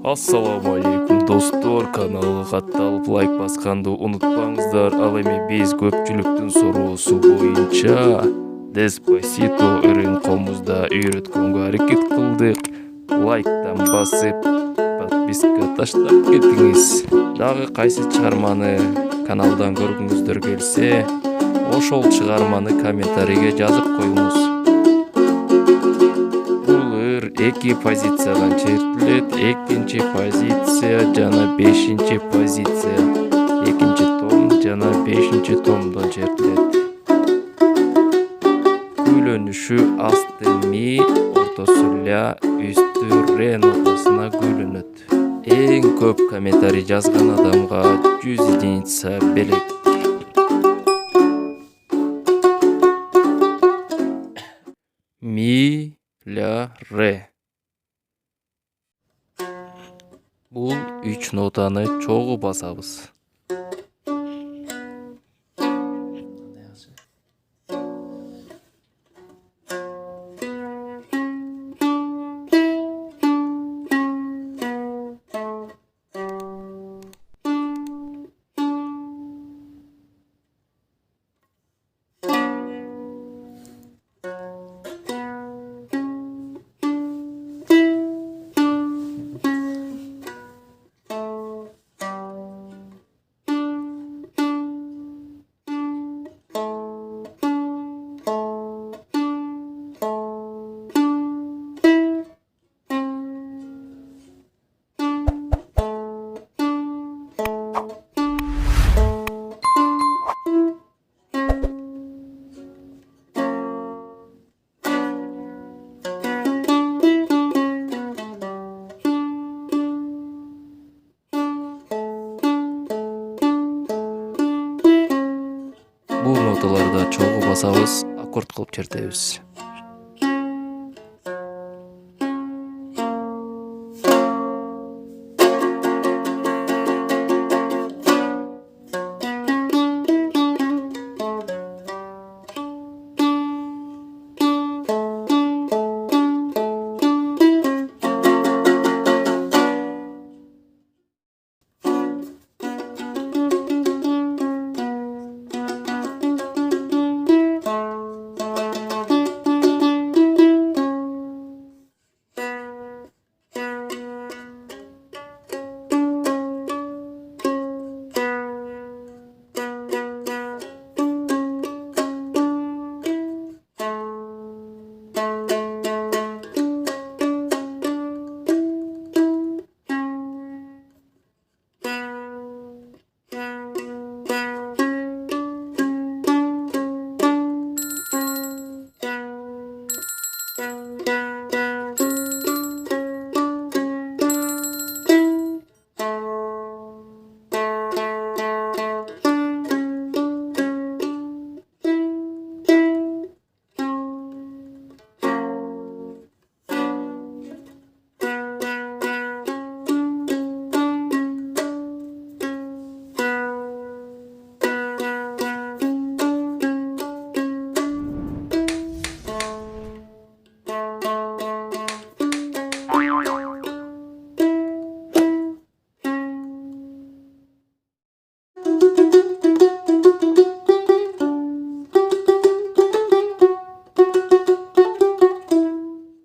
Ассаламу алейкум достор, каналга катталып лайк басканды унутпаңыздар. Ал эми биз көпчүлүктүн суроосу боюнча Деспасито комузда үйрөткөнгө аракет кылдык. Лайктан басып, подписка таштап кетиңиз. Дагы кайсы чыгарманы каналдан көргүңүздөр келсе, ошол чыгарманы комментарийге жазып коюңуз. Эки позициядан чертилет. Экинчи позиция жана бешинчи позиция. Экинчи том жана бешинчи томдон чертилет. Күйлөнүшү асты ми, ортосу ля, үстү ре нотасына күйлөнөт. Эң көп комментарий жазган адамга 100 единица белек. Ми, ля, ре. Бул 3 нотаны чогуу басабыз. Бул ноталарда чогуу басабыз, аккорд кылып чертебиз.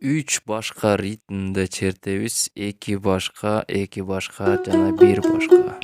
Үч башка ритмде чертебиз, эки башка жана бир башка.